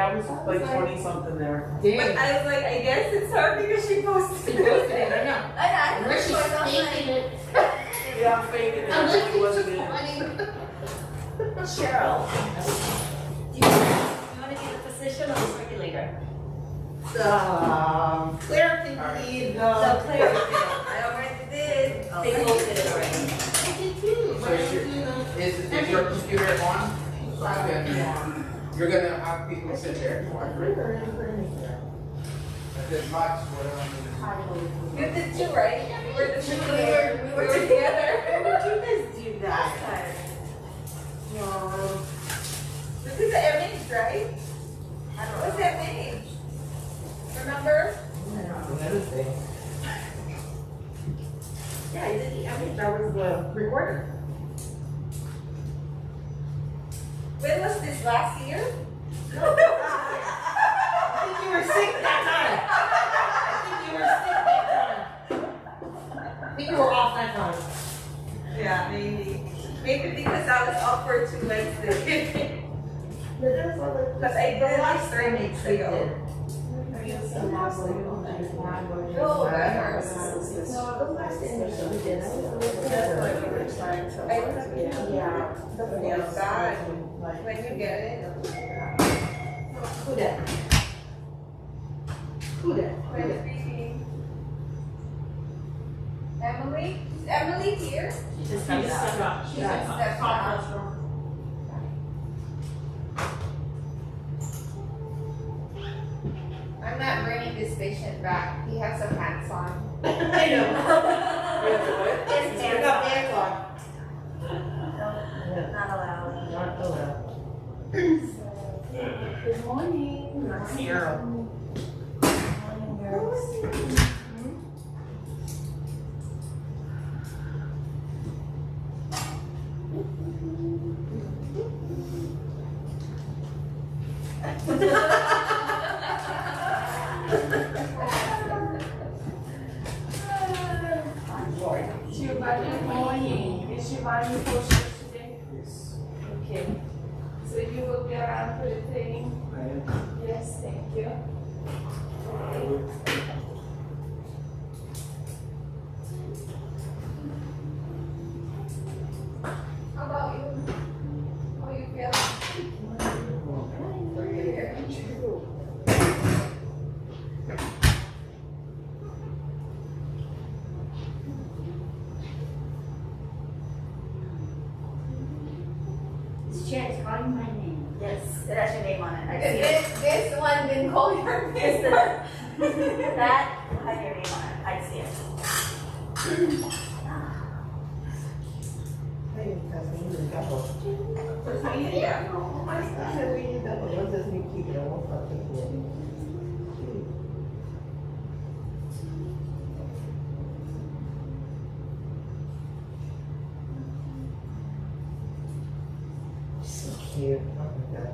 Yeah, it was like 20 something there. But I was like, I guess it's her because she posted it. I know. I Where she's faking it. Yeah, I'm faking it. I'm It wasn't it. Cheryl, do you want to be the physician or the circulator? Clarity, please. The player. I already did. They posted it already. I did too. So is your computer on? Yeah. You're gonna have people sit there. There's lots You did too, right? We were the circulator. We were together. Why would you guys do Last that? time. This is the image, right? What's that name? Remember? Yeah, I did the image. That was the recorder. When was this, last year? I think you were sick that time. I think you were off that time. Yeah, maybe. Maybe because I was awkward to Wednesday. Because I did it like 3 weeks ago. Oh, right. God, when you get it. Who that? Who that? When it's Emily? Is Emily here? She just stepped out. She just stepped out. I'm not bringing this patient back. He has some hats on. I know. It's Stand up, hands on. Not allowed. Not allowed. Good morning. Zero. Morning, girls. Good morning. Is Shivani posted today? Yes. Okay. So you will be around for the training? Yes, thank you. How about you? How you feel? This chair is calling my name. Yes, it has your name on it. I see it. This one didn't call your It's name. that has your name on it. I see it. So cute. Oh my God.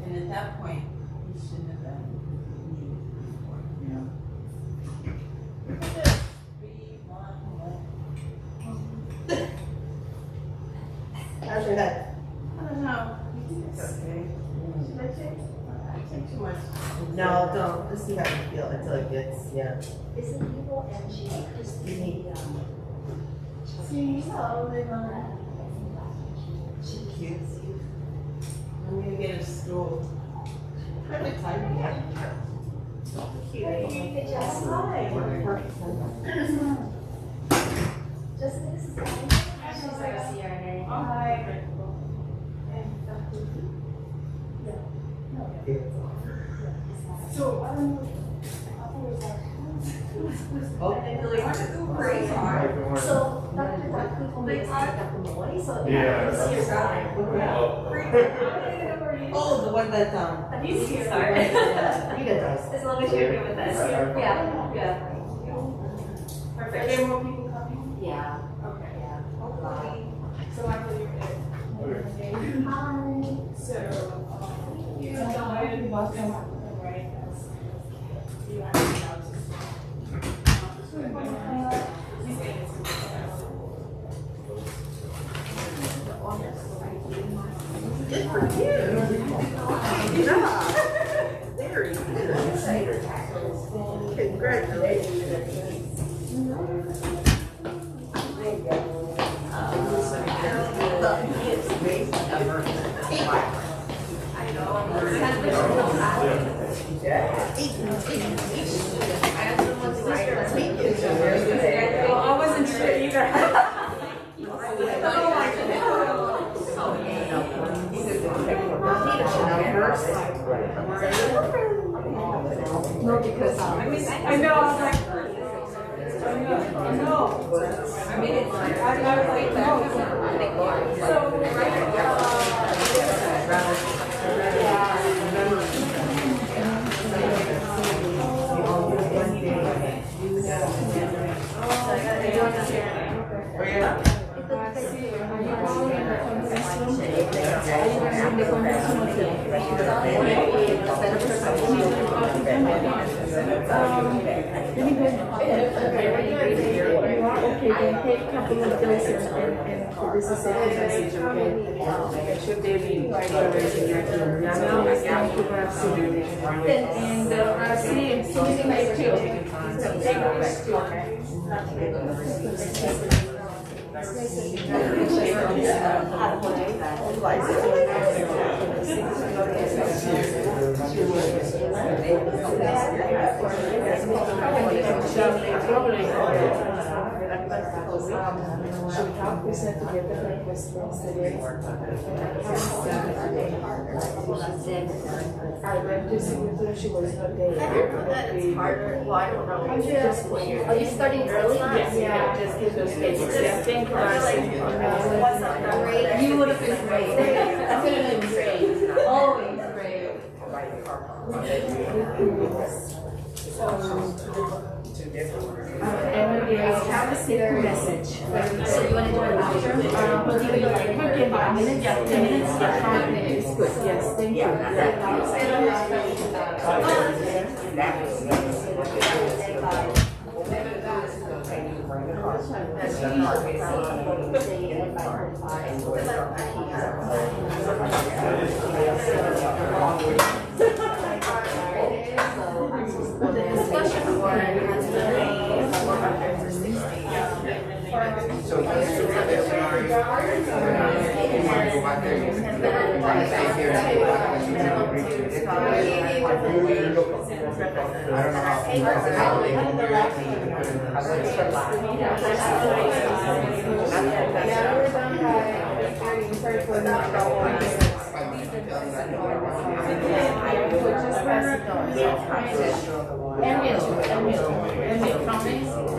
And at that point, he shouldn't have been needed before. Yeah. How's your head? I don't know. It's okay. Should I take? I take too much. No, don't. Just see how you feel until it gets, yeah. It's an evil energy. Just the See, how they She cute. I'm gonna get a stool. Probably tired yet. Cute. Good job. Hi. Just this is she's our CRNA. Hi. It's So, I don't know. I thought it was like, So, Dr. Moy, so. Yeah. This year's guy. Oh, the one that, He's here. you get those. As long as you're here with us. Yeah. are there more people coming? Yeah. Okay. Yeah. So Michael, you're there. So, you know, right? You have to He's saying it's Good for you. Yeah. Very good. Congratulations. Well, I wasn't sure either. No, because I know, I was like, I know. I mean, it's like, I was like, no. So, Okay, then take a couple of doses and this is a message, okay? Should they be raising your team? Now, I got to vaccine. And vaccine, something like two. Take a rest, we sent together breakfast yesterday. I went to see with her, she was not there. It's harder. Well, I don't know. Just Are you starting early? yeah, just give those kids. Thank you, You would have been great. I could have been great. Always great. Emily, I have a secret message. So you want to do it after? But you will like, okay, about a minute, yeah, 10 minutes, yeah, 5 minutes. Good, yes, thank you. So you can do this scenario. You want to go out there and stay here and go out and you agree to it. I don't know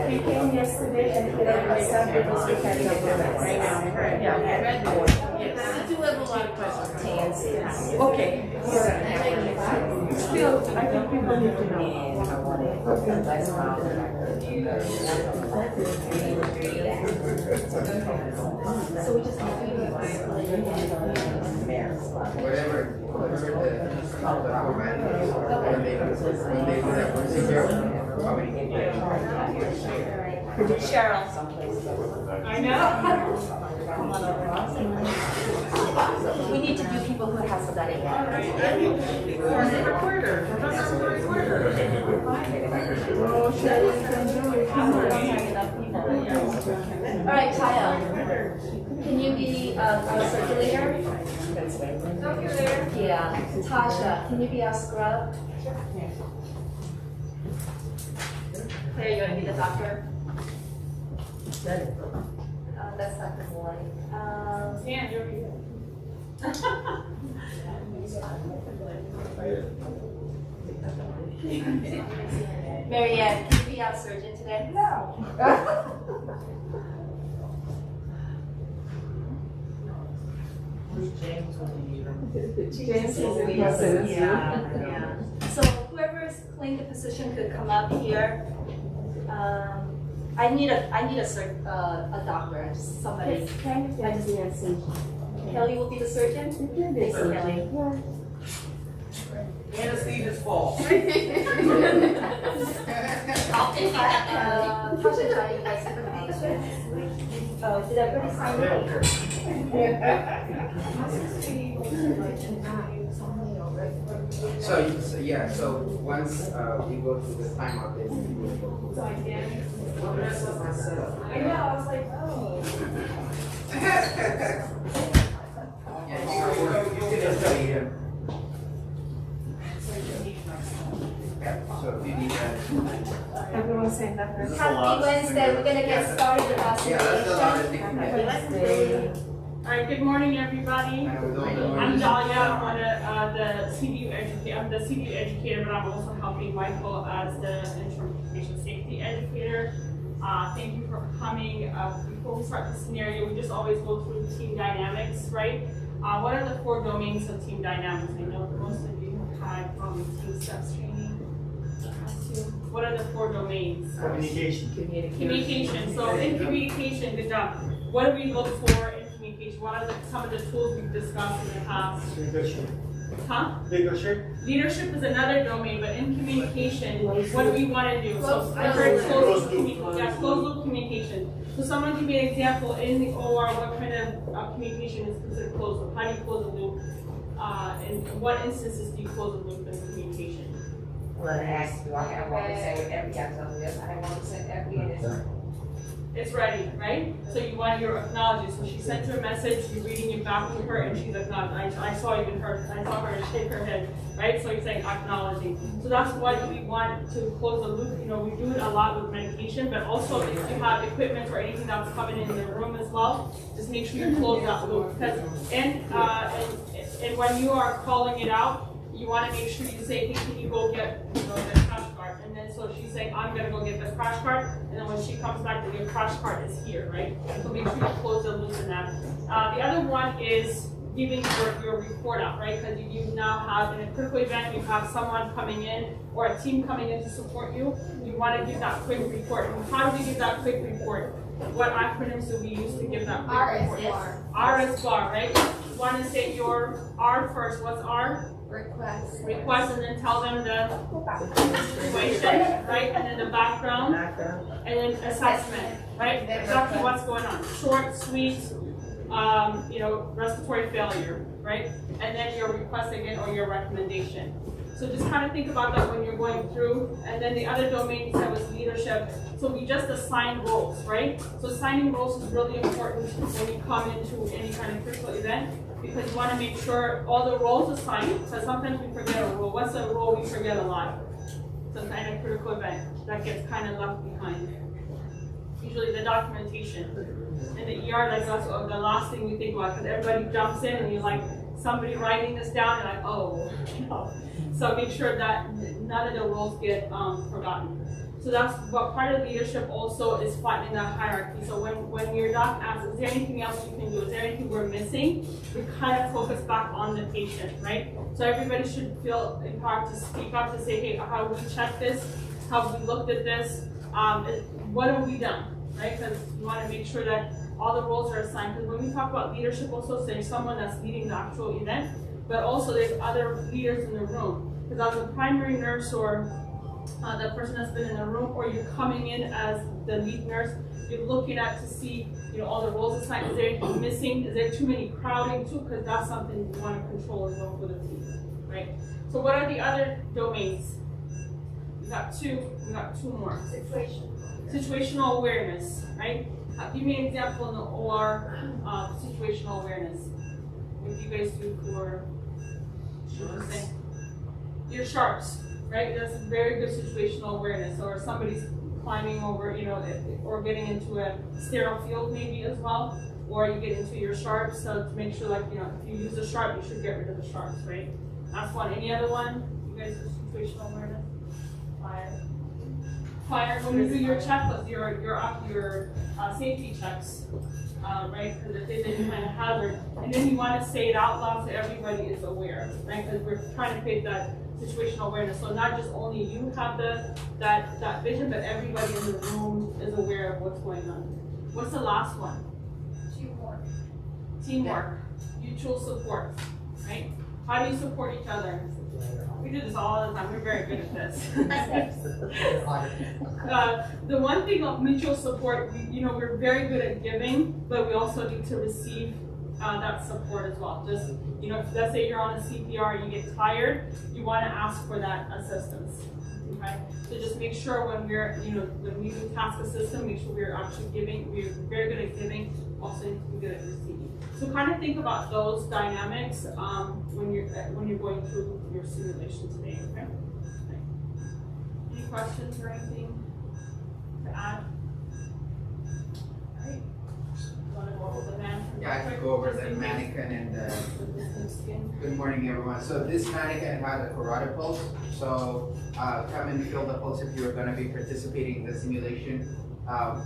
He came yesterday and he had a Sunday this week at right now. Yeah, I do have a lot of questions. okay. Still, I think people need to know. So we just have to whatever the format is, when they do that procedure, how many I know. We need to do people who have that again. All right, Kyle, can you be a circulator? Yeah. Tasha, can you be our scrub? Claire, you want to be the doctor? That's Dr. Boy. Dan, you're here. Marianne, can you be our surgeon today? No. James will be here. James is in Yeah, process. yeah. So whoever is playing the position could come up here. I need a doctor, somebody. It's kind of like the answer. Kelly will be the surgeon? Thank you, Kelly. Anesthesia is full. Tasha, you guys information. Oh, did everybody sign up? So once we go through the time of this, we will go. I know, I was like, oh. You can just study him. Yeah, so if you need that. Everyone saying that. Happy Wednesday, we're gonna get started with our Yeah, that's a lot of simulation. things. All right, good morning, everybody. I'm Dahlia, I'm one of the CDU educator. I'm the CDU educator, but I'm also helping Michael as the interim patient safety educator. Thank you for coming. Before we start the scenario, we just always go through team dynamics, right? What are the 4 domains of team dynamics? I know most of you have had team steps training. What are the 4 domains? Communication. Communication. So in communication, good job. What do we look for in communication? What are some of the tools we've discussed in the past? Leadership. Huh? Leadership. Leadership is another domain, but in communication, what do we want to do? So I heard closed loop communication. So someone give me an example in the OR, what kind of communication is considered closed loop? How do you close a loop? In what instances do you close a loop in communication? Well, I asked, do I have one to say with every, I told them this, I have one to say every, and it's. It's ready, right? So you want your acknowledge. So she sent you a message, you're reading it back to her, and she's acknowledged. I saw even her, I saw her shake her head, right? So you're saying acknowledging. So that's what we want to close the loop. You know, we do it a lot with medication, but also if you have equipment or anything that's coming in the room as well, just make sure you close that loop. Because and when you are calling it out, you want to make sure you say, hey, can you go get the crash cart? And then so she's saying, I'm gonna go get the crash cart, and then when she comes back, then your crash cart is here, right? So make sure you close the loop in that. The other one is giving your report out, right? Because you now have, in a critical event, you have someone coming in or a team coming in to support you. You want to give that quick report. And how do we give that quick report? What acronyms do we use to give that quick report? R is bar, right? You want to say your R first. What's R? Request. Request, and then tell them the situation, right? And then the background, and then assessment, right? Exactly what's going on. Short, sweet, respiratory failure, right? And then your request again or your recommendation. So just kind of think about that when you're going through. And then the other domain you said was leadership. So we just assign roles, right? So assigning roles is really important when you come into any kind of critical event, because you want to make sure all the roles assigned, because sometimes we forget a role. What's a role we forget a lot? Some kind of critical event that gets kind of left behind. Usually the documentation. In the ER, that's also the last thing we think about, because everybody jumps in and you're like, somebody writing this down, and like, oh, no. So make sure that none of the roles get forgotten. So that's what part of leadership also is finding that hierarchy. So when your doc asks, is there anything else you can do? Is there anything we're missing? We kind of focus back on the patient, right? So everybody should feel empowered to speak up, to say, hey, how have we checked this? How have we looked at this? What have we done, right? Because you want to make sure that all the roles are assigned. Because when we talk about leadership, also there's someone that's leading the actual event, but also there's other leaders in the room. Because as a primary nurse or the person that's been in the room, or you're coming in as the lead nurse, you're looking at to see, all the roles assigned. Is there anything missing? Is there too many crowding too? Because that's something you want to control as well for the team, right? So what are the other domains? We got two more. Situational awareness, right? Give me an example in the OR of situational awareness. What do you guys do for your sharps, right? That's very good situational awareness. Or somebody's climbing over, or getting into a sterile field maybe as well, or you get into your sharps. So to make sure, if you use a sharp, you should get rid of the sharps, right? That's one. Any other one? You guys do situational awareness? Fire, when you do your checklist, your safety checks, right? Because if there's any kind of hazard, and then you want to say it out loud so everybody is aware, right? Because we're trying to create that situational awareness. So not just only you have that vision, but everybody in the room is aware of what's going on. What's the last one? Teamwork, mutual support, right? How do you support each other? We do this all the time. We're very good at this. The one thing of mutual support, we're very good at giving, but we also need to receive that support as well. Just, let's say you're on a CPR and you get tired, you want to ask for that assistance. Okay? So just make sure when when we do task assistance, make sure we're actually giving. We're very good at giving, also need to be good at receiving. So kind of think about those dynamics when you're going through your simulation today. Okay? Any questions or anything to add? All right. Want to go over the man? Yeah, I could go over the mannequin and good morning, everyone. So this mannequin has a carotid pulse. So come and feel the pulse if you're going to be participating in the simulation.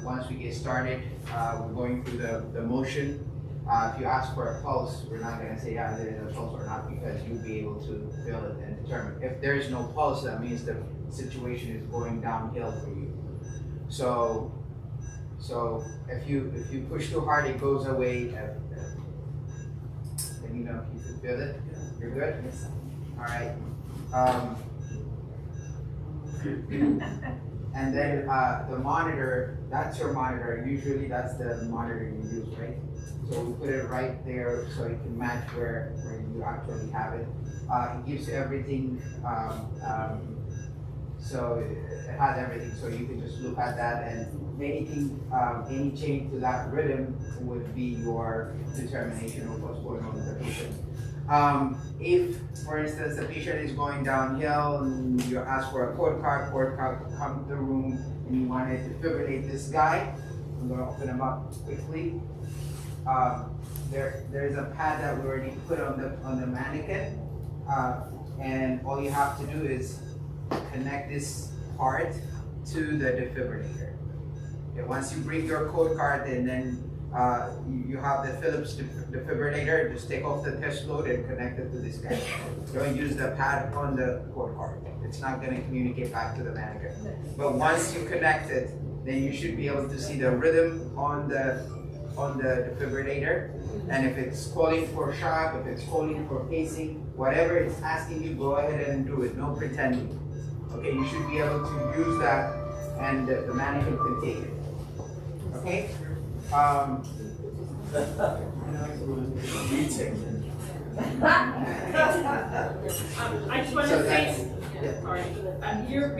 Once we get started, we're going through the motion. If you ask for a pulse, we're not going to say, yeah, there is a pulse or not, because you'll be able to feel it and determine. If there is no pulse, that means the situation is going downhill for you. So if you push too hard, it goes away. Let me know if you can feel it. You're good? All right. And then the monitor, that's your monitor. Usually that's the monitor you use, right? So we put it right there so it can match where you actually have it. It gives you everything, so it has everything. So you can just look at that, and anything, any change to that rhythm would be your determination of what's going on with the patient. If, for instance, the patient is going downhill and you ask for a code card come to the room and you want to defibrillate this guy, I'm going to open him up quickly. There's a pad that we already put on the mannequin, and all you have to do is connect this part to the defibrillator. Okay, once you bring your code card, and then you have the Philips defibrillator, just take off the test load and connect it to this guy. Don't use the pad on the code card. It's not going to communicate back to the mannequin. But once you connect it, then you should be able to see the rhythm on the defibrillator. And if it's calling for shock, if it's calling for pacing, whatever it's asking you, go ahead and do it. No pretending. Okay, you should be able to use that, and the mannequin can take it. Okay? I just want to say, sorry, you're our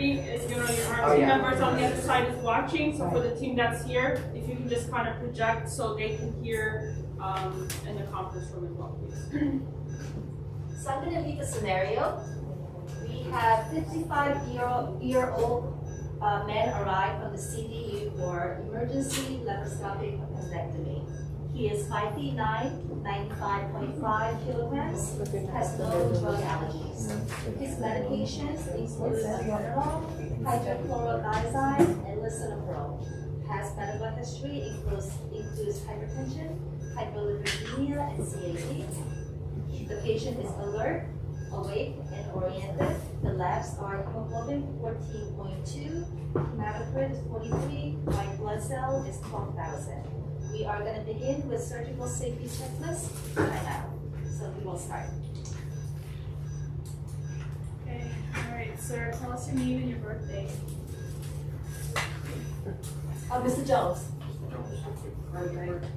team members on the other side is watching, so for the team that's here, if you can just kind of project so they can hear in the conference room as well, please. So I'm going to read the scenario. We have 55-year-old man arrived from the CDU for emergency laparoscopic appendectomy. He is 5 feet 9, 95.5 kilograms, has no drug allergies. His medications include lansoprazole, hydrochlorothiazide, and lisinopril. Has medical history includes hypertension, hyperlipidemia, and CAD. The patient is alert, awake, and oriented. The labs are hemoglobin 14.2, hematocrit is 43, white blood cell is 12,000. We are going to begin with surgical safety checklist right now. So we will start. Okay, all right, sir, tell us your name and your birthday. Mr. Jones.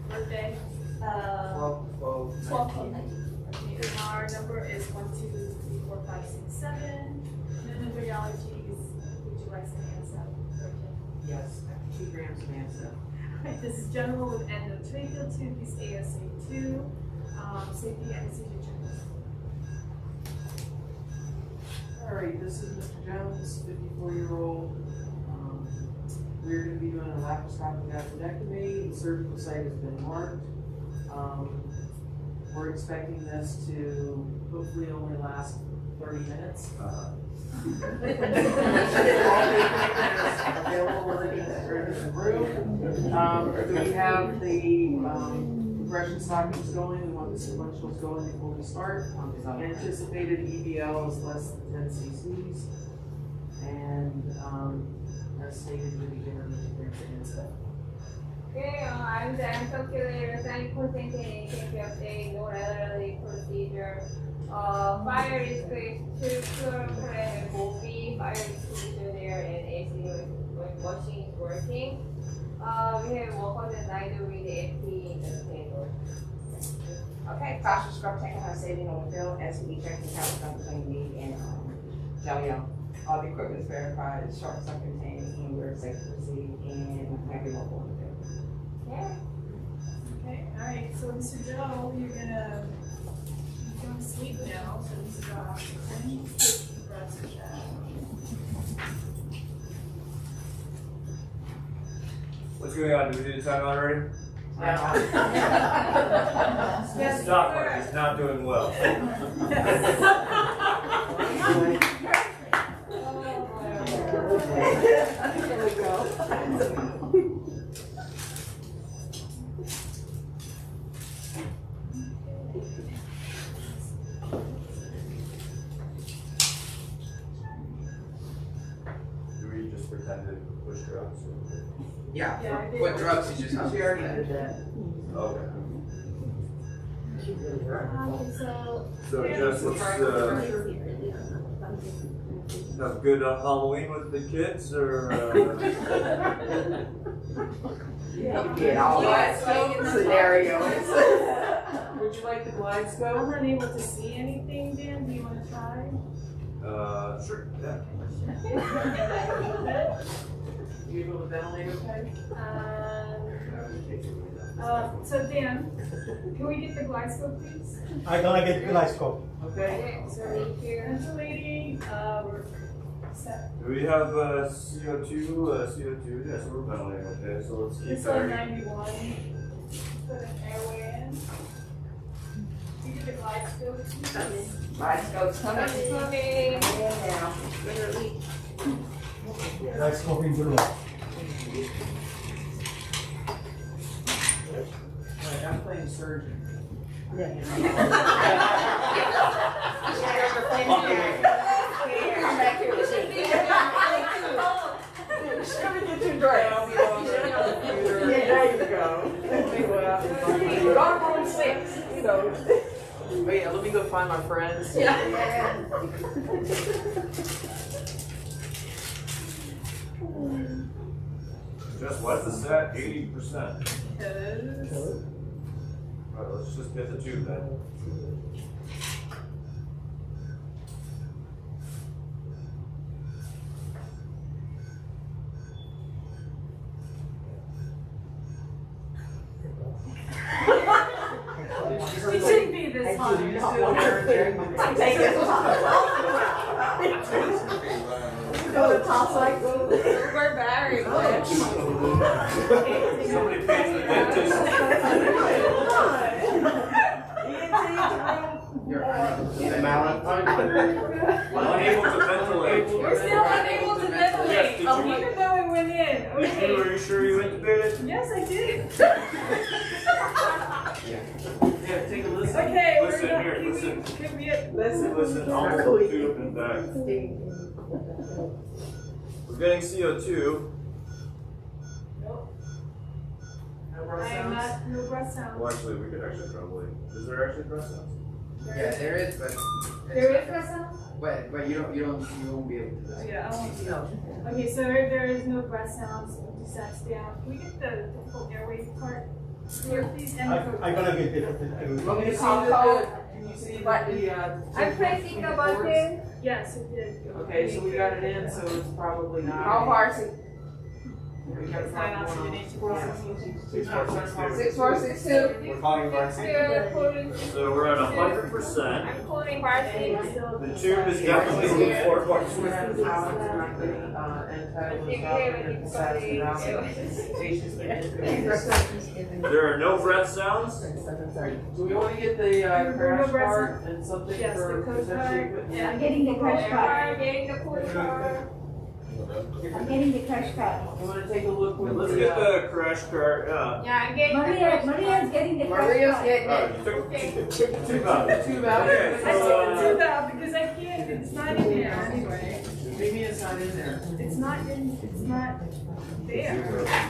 Birthday. 12. Okay, our number is 1, 2, 3, 4, 5, 6, 7. And then the radiologies, would you like some ANSA? Yes, 2 grams of ANSA. Right, this is general with endotracheal tube, is ASA2, safety and procedure checklist. All right, this is Mr. Jones, 54-year-old. We're going to be doing a laparoscopic appendectomy. The surgical site has been marked. We're expecting this to hopefully only last 30 minutes. Do we have the progression stockings going? We want the sequentials going before we start. Anticipated EBL is less than 10 cc's. And as stated, we begin on the stuff. Okay, I'm the calculator, sign concentrating, take update, no laterally procedure. Fire risk is two current will be fire risk there and AC machine is working. We have 109 with the FT in the table. Okay, cautious scrub checking our saving on the field, SCD checking count between me and Jaleo. All the equipment is verified, short circuit contained, and we're safe to proceed, and happy local on the field. Yeah. Okay, alright, so Mr. Joe, you're gonna sleep now, so this is our option. Congrats with that. What's going on? Do we do the time already? Yes, Stop sir. it. He's not doing well. There we go. Do we just pretend to push drugs? Yeah, Yeah, I did. what drugs you just have She to already say. did that. Okay. So, So just let's have a good Halloween with the kids, or Get all that scenarios. Would you like the glide I'm scope? unable to see anything, Dan, do you wanna try? sure, yeah. You able to ventilate okay? So Dan, can we get the glide scope, please? I'm gonna get glasgow. Okay. Okay, so here, ventilating, we're set. Do we have CO2? CO2, yes, we're ventilating, okay, so let's keep This on that. 91, put an airway in. Can you get the glide scope, please? Glide scope's coming. Coming. Yeah, now. Glasgow in blue. Alright, I'm playing surgeon. Come back here with me. Let me get you dressed. Yeah, there you go. Gone on 6, you know. Wait, let me go find my friends. Just what's the set? 80%. Because Alright, let's just get the tube then. it shouldn't be this hard. Take it. Go to top cycle. We're married. Somebody pays the dentist. Unable to ventilate. We're still unable to ventilate. Yes, Oh, even though it went in. Okay. Are you sure you intubated? Yes, I did. Yeah, take a listen. Okay, we're Listen, gonna, here, can listen. we get, listen. Listen, I'll hold the tube and back. We're getting CO2. Nope. No breath I am sounds? not, no breath sound. Well, actually, we could actually probably. Is there actually breath sounds? Yeah, there is, but. There is breath sound? But you won't be able to. Yeah, I won't see. Okay, so there is no breath sounds, empty sets down. Can we get the full airway part here, please? And the I'm gonna get it. Can you see can you see the I'm pressing the button. Yes, it did. Okay, so we got it in, so it's probably not. How far is it? We got It's not oxygenated. 6462. We're calling varsity. So we're at 100%. I'm calling varsity. The tube is definitely 4 parts. There are no breath sounds. Do we want to get the crash part and something Yes, for the code potentially card. putting? Yeah, I'm getting the crash card. Getting the code card. I'm getting the crash card. You wanna take a look with Let's the, get the crash card, yeah. Yeah, I'm getting the crash card. Maria's getting the crash Maria's card. getting Alright, it. you took Okay. two values. two values? Okay, I so, took the 2,000 because I can't, it's not in there anyway. Maybe it's not in there. It's not there.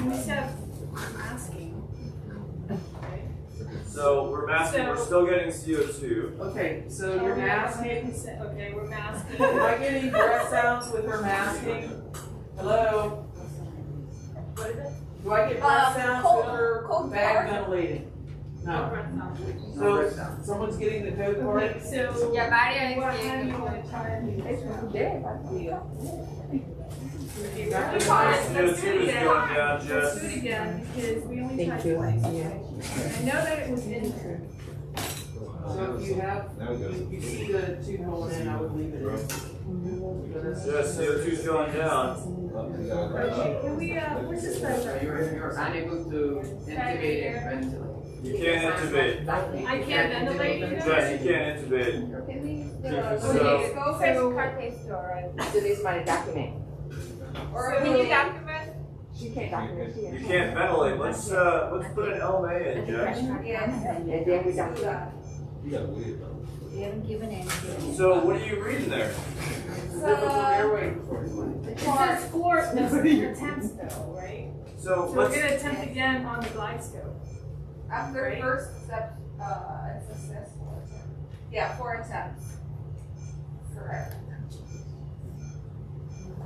You just have, I'm asking. so we're masking, we're still getting CO2. Okay, so you're masking. Okay, we're masking. Am I getting breath sounds with her masking? Hello? What is it? Do I get breath sounds with her code bag card? ventilating? Oh, No. breath sounds. So someone's getting the code card? Okay, so. Yeah, Maria What is have getting you it. want to try? CO2 is going down, Let's Jess. do it again, because we only tried twice. I know that it was in there. So if you have, you see the two going in, I would leave it in. Yes, CO2's going down. Okay, can we, what's this So you're unable to intubate and ventilate. You can't intubate. I can't ventilate you guys? Jess, you can't intubate. Can we, So- go first card taste store. So this might document. Or can you document? She can't document. You can't ventilate. Let's put an LMA in, Jess. Yes. And then we document. We haven't given anything. So what are you reading there? Typical airway. It says 4 attempts though, right? So So we're let's, gonna attempt again on the glide scope. After Right. first step, it's successful attempt. Yeah, 4 attempts. Correct.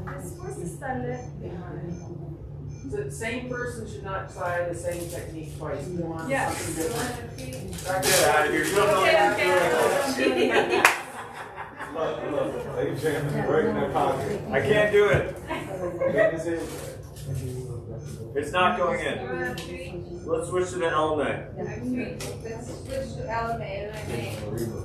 Después estarle. The same person should not try the same technique twice. You want Yes. something different. get out of here. You don't know Okay, what you're doing. okay. Look, they jammed it right in their pocket. I can't do it. It's not going in. Let's switch to the LMA. Let's switch to LMA.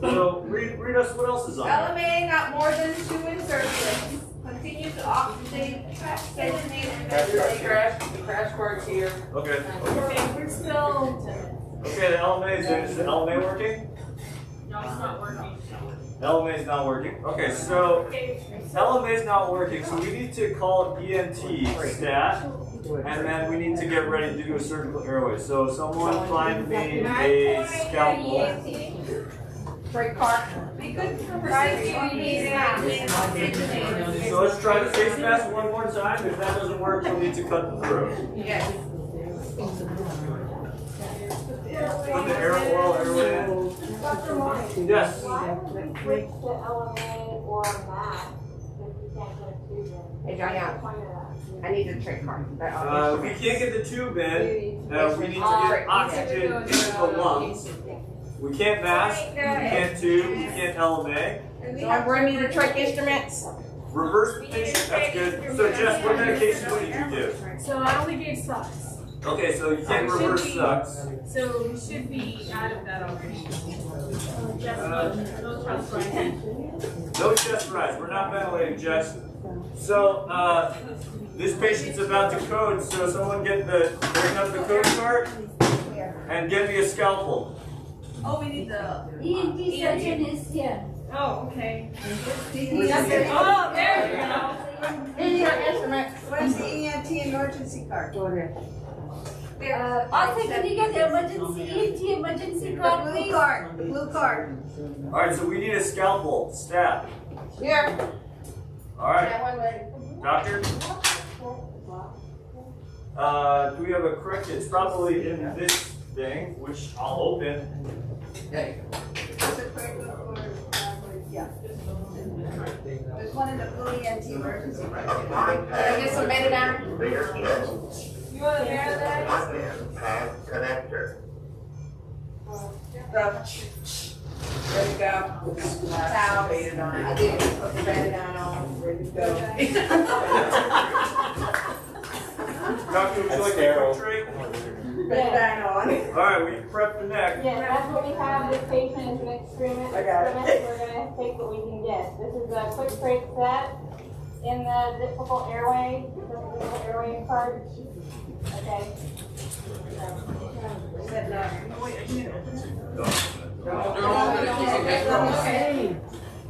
So read us what else is on there. LMA not more than 2 insertions. Continue to oxygenate, oxygenate, The crash card's here. Okay. Okay, we're still. Okay, the LMA is in. Is the LMA working? No, it's not working. LMA is not working. Okay, so LMA is not working, so we need to call ENT stat, and then we need to get ready to do a surgical airway. So someone find me a scalpel. break card. We could provide you So let's try the face mask one more time. If that doesn't work, you'll need to cut the throat. Yes. Put the airway in. Yes. Switch to LMA or MAC if we can't get a tube in. Hey, John, I need the trick card. We can't get the tube in. We need to get oxygen into the lungs. We can't mask, we can't tube, we can't LMA. Someone bring me the trick instruments. Reverse the patient, that's good. So Jess, what medication what did you give? So I only gave sucks. Okay, so you can't reverse sucks. So we should be out of that already. Just no trust right. No chest rise, we're not ventilating, Jess. So, this patient's about to code, so someone bring up the code card and get me a scalpel. Oh, we need the. ENT surgeon is here. Oh, okay. Oh, Oh, there you go. Here's your instrument. Where's the ENT emergency card? Go there. Also, can you get the emergency, ENT emergency card, Blue please? card, blue card. Alright, so we need a scalpel, stab. Here. Alright, That one ready. doctor? Do we have a correct? It's probably in this thing, which I'll open. There you go. Yeah. There's one in the blue ENT emergency card. Can I get some betadine? You want to bear that? Connector. There we go. Towel. I did put the betadine on. Ready to go. Doctor, would you like a quick tray? Betadine on. Alright, we prep the neck. Yeah, that's what we have. This patient is an experiment. I got it. We're gonna take what we can get. This is a quick break set in the difficult airway. Difficult airway part. Okay.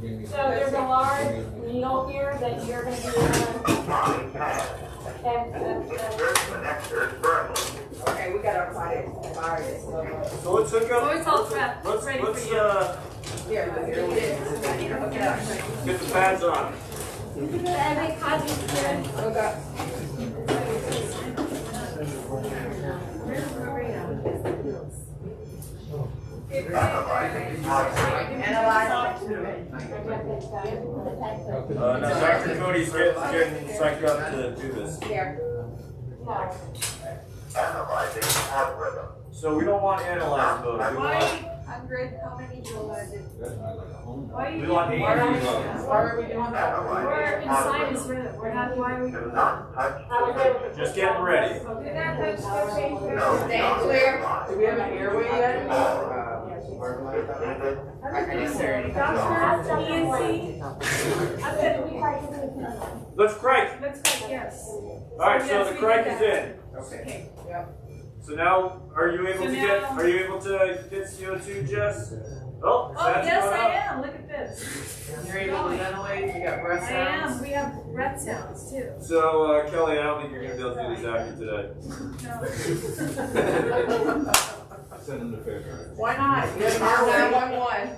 So there's a large needle here that you're going to be Okay, we gotta apply it. So let's hook up. So it's all prepped, it's ready for you. Here, here it is. Hook it up. Get the pads on. every copy here. Hook up. Analyze. No, Dr. Cody's getting psyched up to do this. Here. So we don't want analyze mode. We want 100, how many joules? Why are we you want doing AED that? mode. Why are we doing that? We're inside this rhythm. We're not, why are we doing that? Just getting ready. Do not touch the patient. Stay clear. Do we have an airway yet? I didn't say anything. Doctor, ENT, I said, Let's crank. let's go, yes. Alright, so the crank is in. Okay. Yep. So now, are you able So to now- get CO2, Jess? Oh, Oh, that's yes, going I up. am, look at this. You're able to ventilate, you got breath I sounds. am, we have breath sounds too. So, Kelly, I don't think you're gonna be able to do these after today. No. Send them to Fairfax. Why not? You have 911.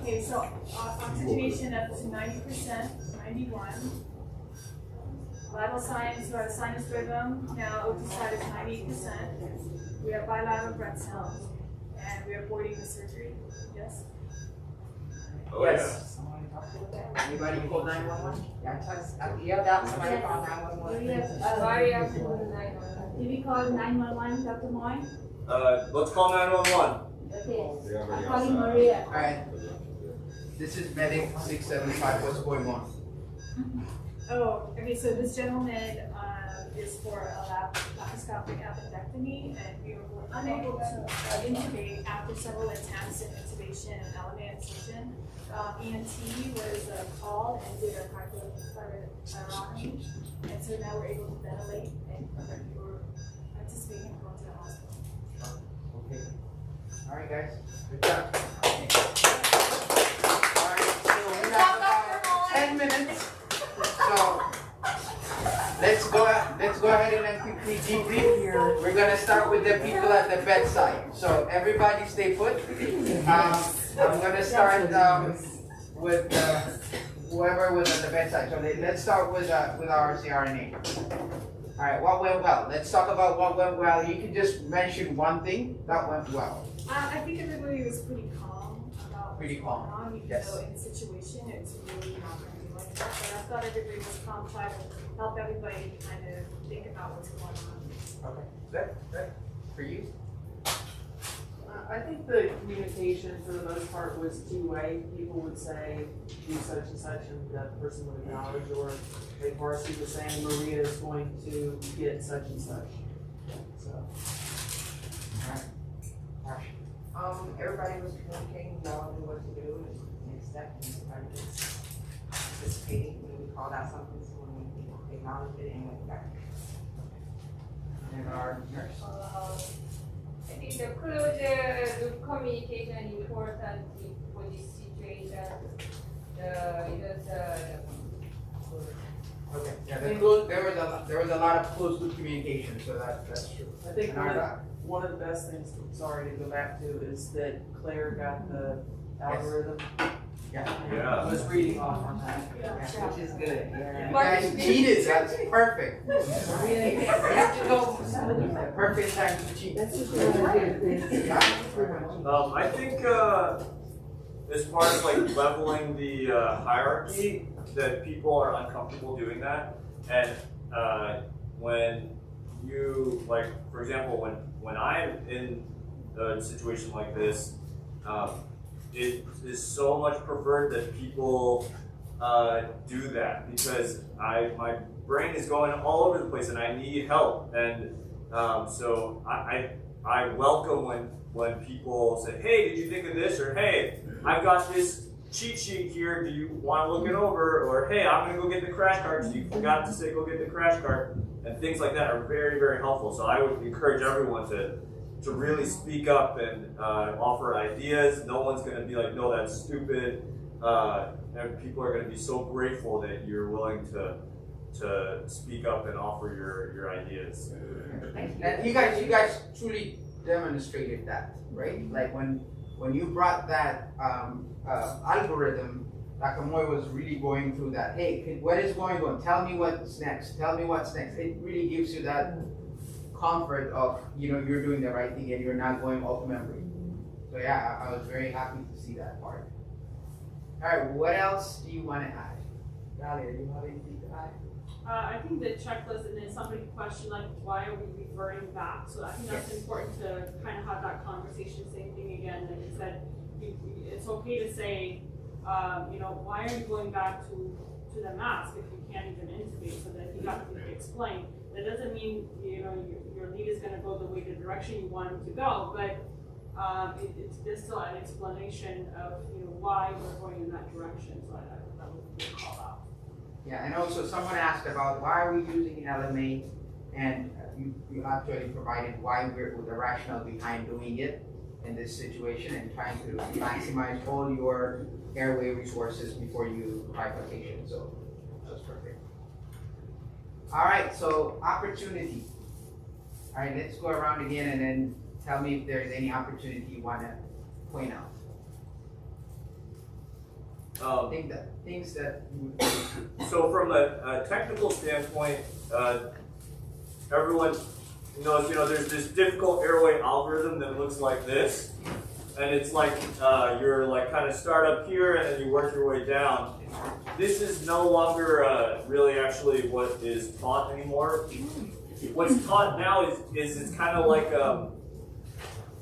Okay, so oxygenation up to 90%, 91. Vital signs, we have sinus rhythm, now O2 side is 98%. We have bilateral breath sounds, and we are avoiding the surgery, yes? Oh, Yes. Anybody call 911? You have that, somebody call 911. Sorry, I'm calling 911. Did we call 911, Dr. Moy? Let's call 911. Okay, I'm calling Maria. Alright, this is medic 675, what's going on? Oh, okay, so this gentleman is for a laparoscopic appendectomy, and we were unable to intubate after several attempts at intubation and element incision. ENT was called and did a hypothyroidectomy, and so now we're able to ventilate, and we're anticipating him going to the hospital. Okay. Alright guys, good job. Alright, so we have about 10 minutes. So let's go ahead and then quickly debrief. We're gonna start with the people at the bedside. So everybody stay put. I'm gonna start with whoever was at the bedside. So let's start with our CRNA. All right, what went well? Let's talk about what went well. You can just mention one thing that went well. I think everybody was pretty calm about Pretty what's calm, going on, even yes. though in the situation it's really not going to be like that. But I thought everybody was calm, trying to help everybody kind of think about what's going on. Okay, good. For you? I think the communication for the most part was two-way. People would say, do such and such, and that person would acknowledge, or like Marcy was saying, Maria is going to get such and such. So. Everybody was communicating, y'all knew what to do, and next step, and everybody was participating when we called out something, so when we acknowledged it and went back. And our nurse? I think the close loop communication important for this situation. Okay. Yeah, there was a lot of close loop communication, so that's true. I think And our one of the best things, sorry to go back to, is that Claire got the algorithm. Yeah. I was reading off on that. Which is good, yeah. You guys cheated, that's perfect. You have to go, the perfect time to cheat. I think as far as like leveling the hierarchy, that people are uncomfortable doing that, and when you, like, for example, when I'm in a situation like this, it is so much preferred that people do that, because my brain is going all over the place and I need help, and so I welcome when people say, hey, did you think of this? Or hey, I've got this cheat sheet here, do you want to look it over? Or hey, I'm going to go get the crash card, so you forgot to say go get the crash card. And things like that are very, very helpful. So I would encourage everyone to to really speak up and offer ideas. No one's going to be like, no, that's stupid. And people are going to be so grateful that you're willing to speak up and offer your ideas. And you guys truly demonstrated that, right? Like when you brought that algorithm, Dr. Moy was really going through that. Hey, what is going on? Tell me what's next. Tell me what's next. It really gives you that comfort of, you're doing the right thing and you're not going off memory. So yeah, I was very happy to see that part. All right, what else do you want to add? Dalia, do you have anything to add? I think the checklist, and then somebody questioned like, why are we reverting back? So I think that's important to kind of have that conversation. Same thing again, like you said, it's okay to say, why are you going back to the mask if you can't even intubate? So that you have to explain. That doesn't mean your lead is going to go the direction you want him to go, but there's still an explanation of why we're going in that direction. So I thought that was a good call out. Yeah, and also someone asked about why are we using LMA, and you actually provided why the rationale behind doing it in this situation and trying to maximize all your airway resources before you try patient. So that's perfect. All right, so opportunity. All right, let's go around again and then tell me if there's any opportunity you want to point out. Things that So from a technical standpoint, everyone knows, there's this difficult airway algorithm that looks like this. And it's like you're like kind of start up here and then you work your way down. This is no longer really actually what is taught anymore. What's taught now is it's kind of like,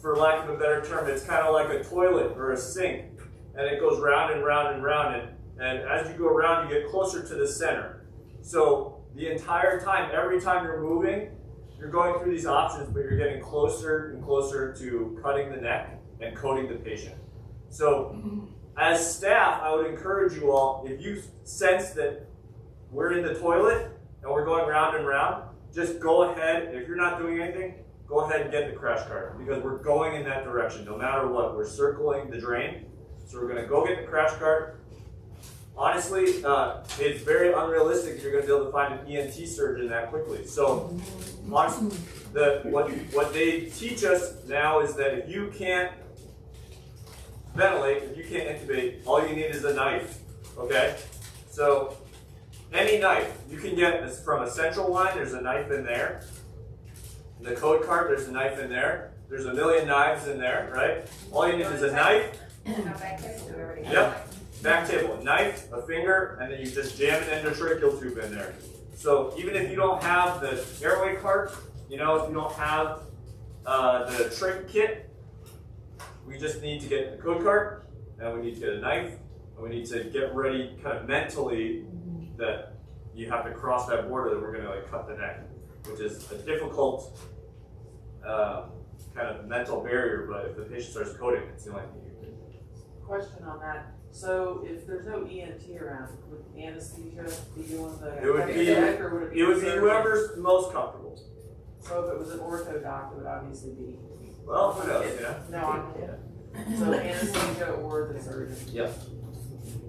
for lack of a better term, it's kind of like a toilet or a sink. And it goes round and round and round, and as you go around, you get closer to the center. So the entire time, every time you're moving, you're going through these options, but you're getting closer and closer to cutting the neck and coding the patient. So as staff, I would encourage you all, if you sense that we're in the toilet and we're going round and round, just go ahead. If you're not doing anything, go ahead and get the crash cart, because we're going in that direction no matter what. We're circling the drain. So we're going to go get the crash cart. Honestly, it's very unrealistic that you're going to be able to find an ENT surgeon that quickly. So honestly, what they teach us now is that if you can't ventilate, if you can't intubate, all you need is a knife, okay? So any knife, you can get this from a central line, there's a knife in there. The code cart, there's a knife in there. There's a million knives in there, right? All you need is a knife. Yep, back table, a knife, a finger, and then you just jam an endotracheal tube in there. So even if you don't have the airway cart, if you don't have the trach kit, we just need to get the code cart, and we need to get a knife, and we need to get ready kind of mentally that you have to cross that border that we're going to cut the neck, which is a difficult kind of mental barrier, but if the patient starts coding, it's the only thing you can do. Question on that. So if there's no ENT around, would anesthesia be doing the It would be whoever's most comfortable. So if it was an ortho doc, it would obviously be. Well, who knows, So anesthesia or the surgeon. Yep.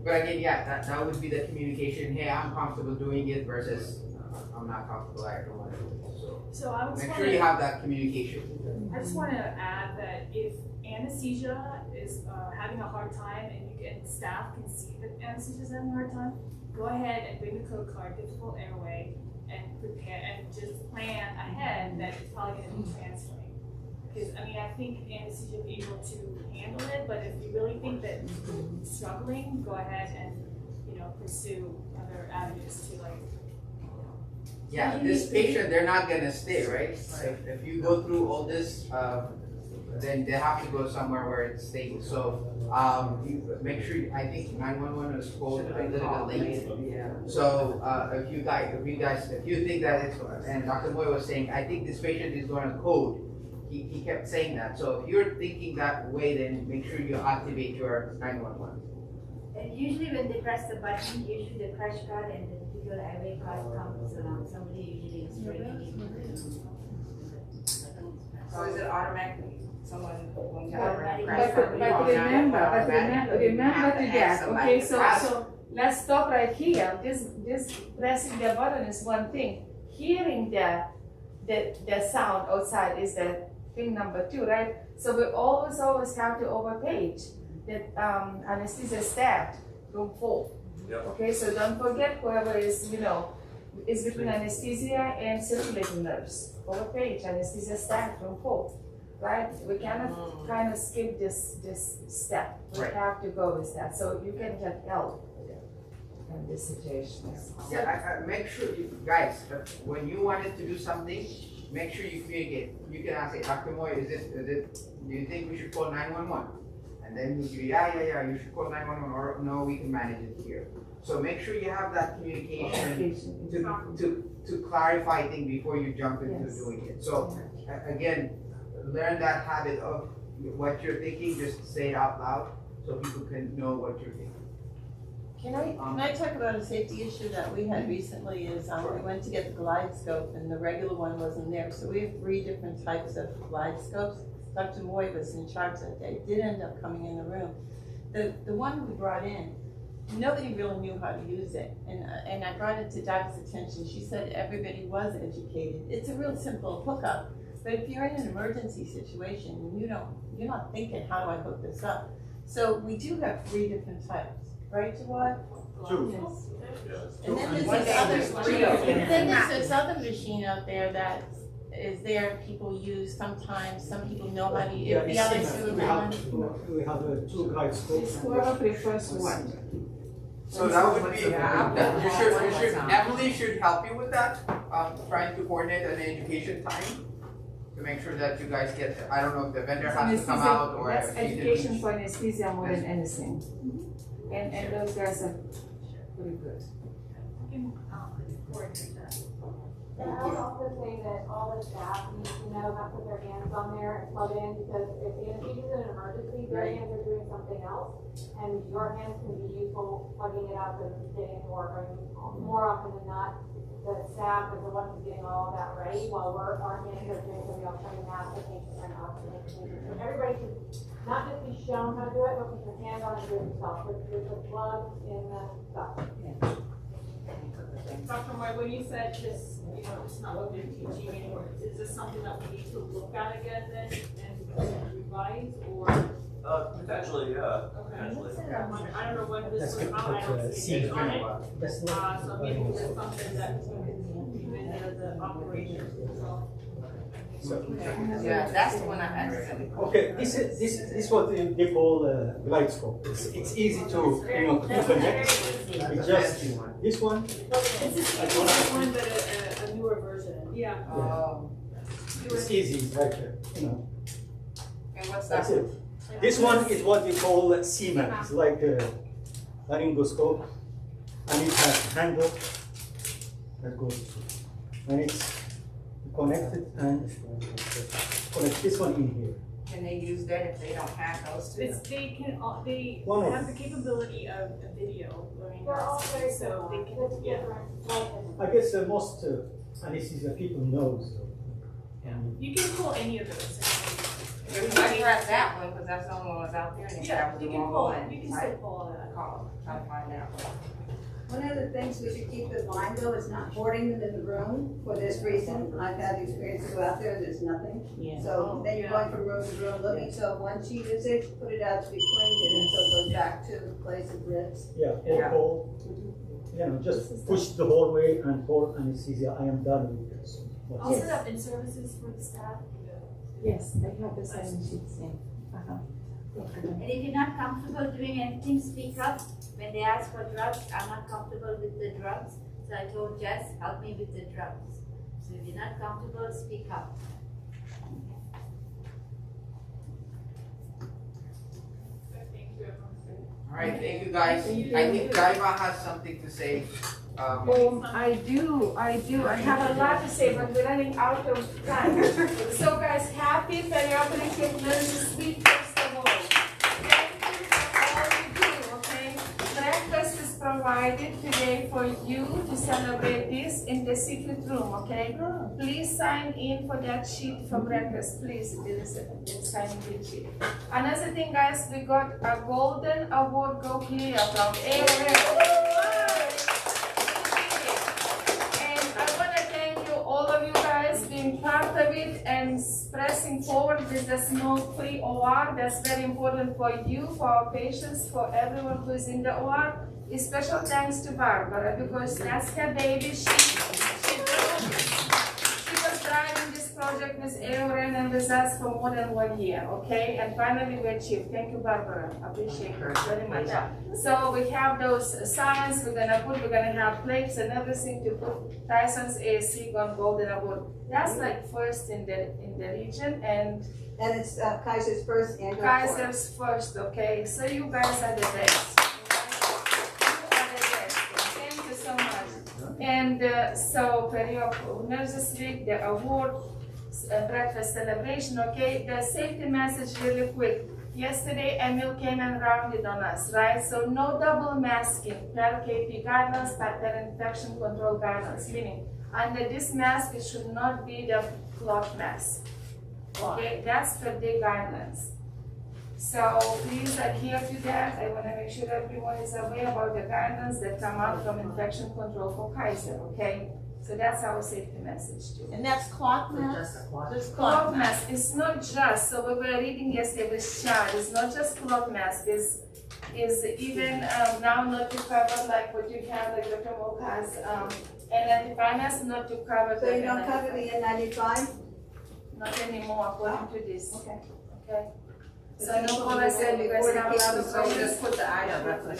But again, that would be the communication. Hey, I'm comfortable doing it versus I'm not comfortable. I don't want to do it. So I was make sure you have that communication. I just want to add that if anesthesia is having a hard time and staff can see that anesthesia is having a hard time, go ahead and bring the code card, difficult airway, and prepare and just plan ahead that it's probably going to be transferring. Because I think anesthesia will be able to handle it, but if you really think that you're struggling, go ahead and pursue other avenues to Yeah, this patient, they're not gonna stay, right? If you go through all this, then they have to go somewhere where it's stable. So you make sure. I think 911 was called a little bit late. So if you think that it's, and Dr. Moy was saying, I think this patient is going to code. He kept saying that. So if you're thinking that way, then make sure you activate your 911. And usually when they press the button, usually the crash card and the difficult airway card comes along. Somebody usually is breaking it. So is it automatically, someone, when you have a Automatic. crash? Remember to that, okay, so let's stop right here. This pressing the button is one thing. Hearing the sound outside is the thing number 2, right? So we always have to overpage that anesthesia staff room 4. Yep. Okay, so don't forget whoever is, is between anesthesia and circulating nurse. Overpage anesthesia staff room 4. Right? We cannot kind of skip this step. We Right. have to go with that. So you can get help in this situation. Yeah, make sure, guys, when you wanted to do something, make sure you communicate. You can ask, Dr. Moy, is it, do you think we should call 911? And then you say, yeah, you should call 911, or no, we can manage it here. So make sure you have that communication to clarify things before you jump into doing it. So again, learn that habit of what you're thinking, just say it out loud so people can know what you're thinking. Can I talk about a safety issue that we had recently is, we went to get the glide scope and the regular one wasn't there. So we have 3 different types of glide scopes. Dr. Moy was in charge that day, did end up coming in the room. The one we brought in, nobody really knew how to use it. And I brought it to Doc's attention. She said everybody was educated. It's a real simple hookup. But if you're in an emergency situation, you're not thinking, how do I hook this up? So we do have 3 different types. Right, Jawad? 2. Yes. And then there's this other machine out there that is there, people use sometimes, some people know how to use it. The others do it. We have 2 glide scopes. Whoever prefers one. So that would be, Emily should help you with that, trying to coordinate an education time to make sure that you guys get, I don't know if the vendor has to come out or. That's education for anesthesia more than anything. And those guys are pretty good. And I would also say that all the staff need to know how to put their hands on there and plug in, because if the anesthesia is an emergency, their hands are doing something else, and your hands can be useful plugging it up and getting it to work. I mean, more often than not, the staff is the one who's getting all of that ready while our hands are doing something else, turning mask, and oxygen. So everybody should not just be shown how to do it, but put your hands on it and do it yourself. With the plug in the stuff. Dr. Moy, when you said this, it's not what they're teaching anymore, is this something that we need to look at again then and revise, or? Potentially, yeah. Okay. Potentially. I don't know when this was out, I don't see it on it. So maybe there's something that's even the operations as well. Yeah, that's the one I accidentally. Okay, this is what they call glide scope. It's easy to to connect. It's just this one. This is the one, but a newer version. Yeah. It's easy, it's like And what's that's that? it. This one is what we call CMAC. It's like a laryngoscope, and it has handle that goes through, and it's connected and connect this one in here. Can they use that if they don't have those 2? They One of have the capability of a video learning, They're all very so they similar. can, Just yeah. different. I guess most anesthesia people know. So. You can pull any of those. I grabbed that one because that's the only one that was out there, and if that was the You can wrong pull, one, you can still pull all that. call, try to find out. One of the things we should keep in mind though is not boarding them in the room for this reason. I've had experience to go out there and there's nothing. Yeah. So then you're going from room to room looking, so once you use it, put it out to be cleaned and so it goes back to the place of ribs. Yeah, or call, just push the whole way and call anesthesia. I am done with this. Also have in-services for the staff. Yes, they have the same sheets. And if you're not comfortable doing anything, speak up. When they ask for drugs, I'm not comfortable with the drugs. So I told Jess, help me with the drugs. So if you're not comfortable, speak up. All right, thank you guys. I think Gaiva has something to say. I do. I have a lot to say, but we're running out of time. So guys, happy Perioperative Nurses Week, first of all. Thank you for all you do, okay? Breakfast is provided. provided today for you to celebrate this in the secret room, okay? Please sign in for that sheet for breakfast, please. There is a signing in sheet. Another thing, guys, we got a golden award go here from Airway. And I want to thank you, all of you guys, being part of it and pressing forward with the smoke-free OR. That's very important for you, for our patients, for everyone who is in the OR. A special thanks to Barbara, because that's her baby. She was driving this project with Airway and with us for more than 1 year, okay? And finally we achieved. Thank you, Barbara. Appreciate her very much. So we have those signs we're gonna have plates and everything to put Tyson's AC on Golden Award. That's like first in the region, and it's Kaiser's first annual. Kaiser's first, okay? So you guys are the best. Thank you so much. And so, period Nurses Week, the award breakfast celebration, okay? The safety message really quick. Yesterday, Emil came and rounded on us, right? So no double masking per KP guidelines, per infection control guidelines, meaning under this mask, it should not be the cloth mask. Okay, that's per day guidelines. So please adhere to that. I want to make sure everyone is aware about the guidelines that come out from infection control for Kaiser, okay? So that's our safety message too. And that's cloth mask? Just Cloth mask. It's not just, so we were reading yesterday with Chad, it's not just cloth mask, is even now not to cover like what you have, like Dr. Moak has, N95 mask, not to cover. So you don't cover the N95? Not anymore, according to this. Okay. Okay. So So no caller said you guys have a lot of So questions. just put the eye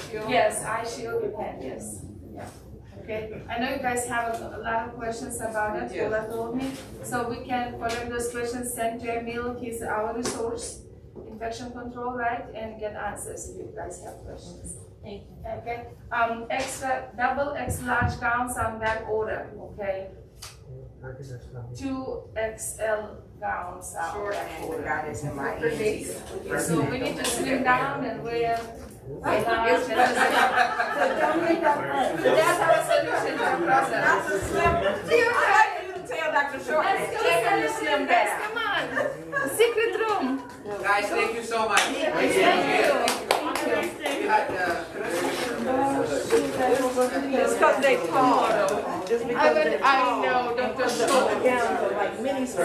shield. Yes, eye shield you can, yes. Yeah. Okay. I know you guys have a lot of questions about it, Yes. Paula told me. So we can collect those questions, send to Emil, he's our resource, infection control, right? And get answers if you guys have questions. Thank you. Okay. Extra, double X large gowns on back order, okay? 2XL gowns out. Short and the guy that's in my age. So we need to slim down and wear. That's our solution to the problem. Not to slim. See, I like you to tell Dr. Short. Let's go, Tell him to slim down. come on. Secret room. Guys, thank you so much. Thank you. Just because they tall, though. Just because they I know, Dr. Short.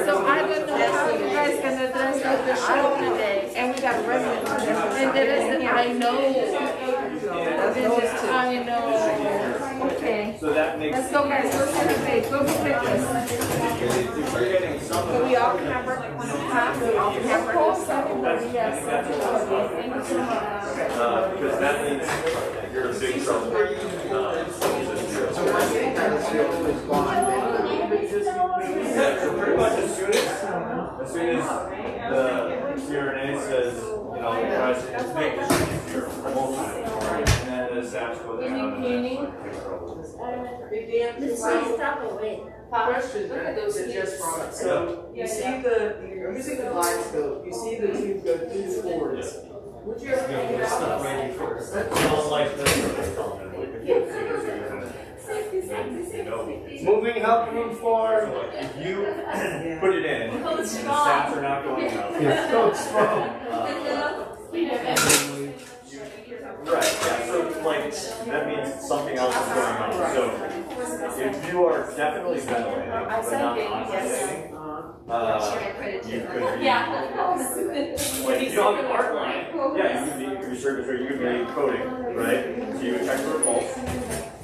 So I don't know how you guys can address Dr. Short today. And we got a resident. And there is, I know. I know. Okay. So that makes. Let's go, guys. Go celebrate. Go be breakfast. We're getting some. So we all can have breakfast. We all can have Of course, breakfast. everybody, yes. Thank you so much. Because that means you're in big trouble. So once the shield is gone, then Yeah, so pretty much as soon as the CRNA says, you know, tries to make it easier both times, and then the SAPs go down. And Question that just brought up. So you see you're using the glide scope, you see the tube go through the boards. Would you ever take it out? Smells like this. Moving help room for. If you put it in, the SAPs are not going out. Yes, so strong. Right, yeah, so like, that means something else is going on. So if you are definitely ventilating, but not oxygenating, you could be, like, if you don't have an arc line, yeah, you could be, your circuitry, you could be coding, right? So you would check for a pulse.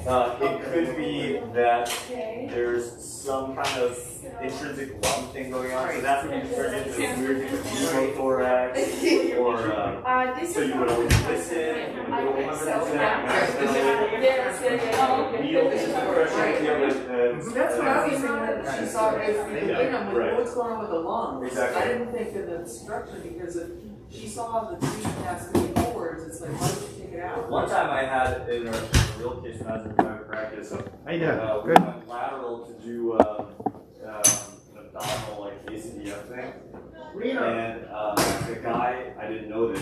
It could be that there's some kind of intrinsic lung thing going on, so that's when you turn into this weird pneumothorax, or so you would always listen, you would go 100%, needle compression, That's what I was thinking, that she saw everything, I'm like, what's going on with the lungs? Exactly. I didn't think of the structure, because if she saw the tube has to be forwards, it's like, why don't you take it out? One time I had in a real case when I was in private practice, we Good. went lateral to do an abdominal like ACDF thing. And the guy, I didn't know this,